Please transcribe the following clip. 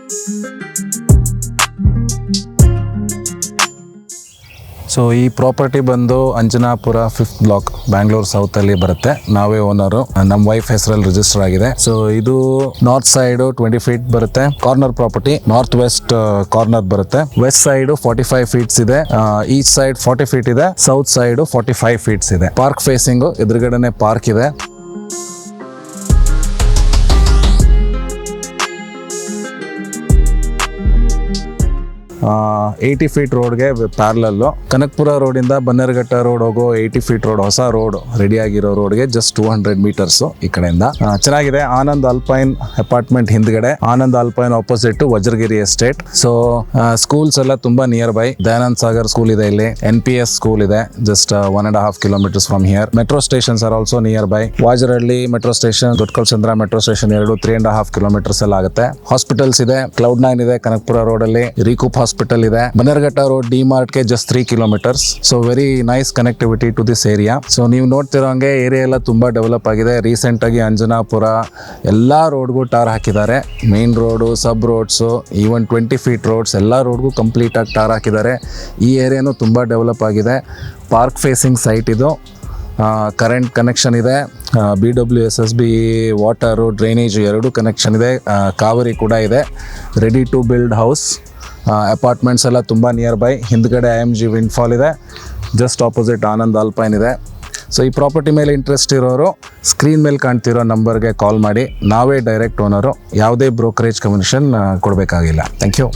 So ಈ property ಬಂದು Anjanapura 5th block Bangalore south ಅಲ್ಲಿ ಬರುತ್ತೆ. ನಾವೇ ಓನರು, ನಮ್ಮ ವೈಫ್ ಹೆಸರಲ್ಲಿ ರಿಜಿಸ್ಟರ್ ಆಗಿದೆ. ಸೊ ಇದು ನಾರ್ತ್ ಸೈಡ್ 20 ಫೀಟ್ ಬರುತ್ತೆ. Corner property, north west corner ಬರುತ್ತೆ. ವೆಸ್ಟ್ ಸೈಡ್ 45 ಫೀಟ್ಸ್ ಇದೆ, ಈಚ್ ಸೈಡ್ 40 ಫೀಟ್ ಇದೆ, ಸೌತ್ ಸೈಡ್ 45 ಫೀಟ್ಸ್ ಇದೆ. ಪಾರ್ಕ್ ಫೇಸಿಂಗ್, ಎದುರುಗಡೆನೆ ಪಾರ್ಕ್ ಇದೆ. $80 feet ರೋಡ್ಗೆ ಪ್ಯಾರಲಲ್ಲು. ಕನಕಪುರ ರೋಡಿಂದ ಬನ್ನೇರುಘಟ್ಟ ರೋಡ್ ಹೋಗೋ 80 feet ರೋಡ್, ಹೊಸ ರೋಡ್ ರೆಡಿ ಆಗಿರೋ ರೋಡ್ಗೆ ಜಸ್ಟ್ 200 meters ಈ ಕಡೆಯಿಂದ. ಚೆನ್ನಾಗಿದೆ. ಆನಂದ್ ಅಲ್ಪೈನ್ ಅಪಾರ್ಟ್ಮೆಂಟ್ ಹಿಂದ್ಗಡೆ, Anand Alpine opposite Vajragiri estate. So schools ಎಲ್ಲ ತುಂಬಾ near by. Dayanand Sagar school ಇದೆ ಇಲ್ಲಿ, NPS ಸ್ಕೂಲ್ ಇದೆ just 1.5 kilometers from here. Metro stations are also near by. Vajarahalli metro station, Doddakalsandra metro station 3.5 kilometers ಎಲ್ಲ ಆಗುತ್ತೆ. ಹಾಸ್ಪಿಟಲ್ಸ್ ಇದೆ, Cloud9 ಇದೆ ಕನಕಪುರ ರೋಡ್ ಅಲ್ಲಿ, ರೀಕೂಪ್ ಹಾಸ್ಪಿಟಲ್ ಇದೆ. ಬನ್ನೇರುಘಟ್ಟ ರೋಡ್ ಡಿಮಾರ್ಟ್ ಗೆ just 3 kilometers. So very nice connectivity to this area. So ನೀವು ನೋಡ್ತಿರೋ ಹಂಗೆ ಏರಿಯಾ ಎಲ್ಲ ತುಂಬಾ ಡೆವಲಪ್ ಆಗಿದೆ. ರೀಸೆಂಟ್ ಆಗಿ ಅಂಜನಾಪುರ ಎಲ್ಲಾ ರೋಡ್ಗೂ ಟಾರ್ ಹಾಕಿದ್ದಾರೆ. ಮೇನ್ ರೋಡು, ಸಬ್ ರೋಡ್ಸು, ಈವನ್ 20 feet ರೋಡ್ಸ್ ಎಲ್ಲ ರೋಡ್ಗೂ ಕಂಪ್ಲೀಟ್ ಆಗಿ ಟಾರ್ ಹಾಕಿದ್ದಾರೆ. ಈ ಏರಿಯಾನು ತುಂಬಾ ಡೆವಲಪ್ ಆಗಿದೆ. ಪಾರ್ಕ್ ಫೇಸಿಂಗ್ ಸೈಟ್ ಇದು. ಕರೆಂಟ್ ಕನೆಕ್ಷನ್ ಇದೆ, BWSSB ವಾಟರು, ಡ್ರೈನೇಜ್ ಎರಡೂ ಕನೆಕ್ಷನ್ ಇದೆ. ಕಾವೇರಿ ಕೂಡ ಇದೆ. Ready to build house. Apartments ಎಲ್ಲ ತುಂಬ ನಿಯರ್ ಬೈ. ಹಿಂದ್ಗಡೆ IMG ವಿಂಡ್ಫಾಲ್ ಇದೆ, ಜಸ್ಟ್ ಆಪೋಸಿಟ್ ಆನಂದ್ ಅಲ್ಪೈನ್ ಇದೆ. ಸೊ ಈ ಪ್ರಾಪರ್ಟಿ ಮೇಲೆ ಇಂಟ್ರೆಸ್ಟ್ ಇರೋರು ಸ್ಕ್ರೀನ್ ಮೇಲೆ ಕಾಣ್ತಿರೋ ನಂಬರ್ಗೆ ಕಾಲ್ ಮಾಡಿ. ನಾವೇ ಡೈರೆಕ್ಟ್ ಓನರು, ಯಾವುದೇ ಬ್ರೋಕರೇಜ್ ಕಮಿಷನ್ ಕೊಡಬೇಕಾಗಿಲ್ಲ. Thank you.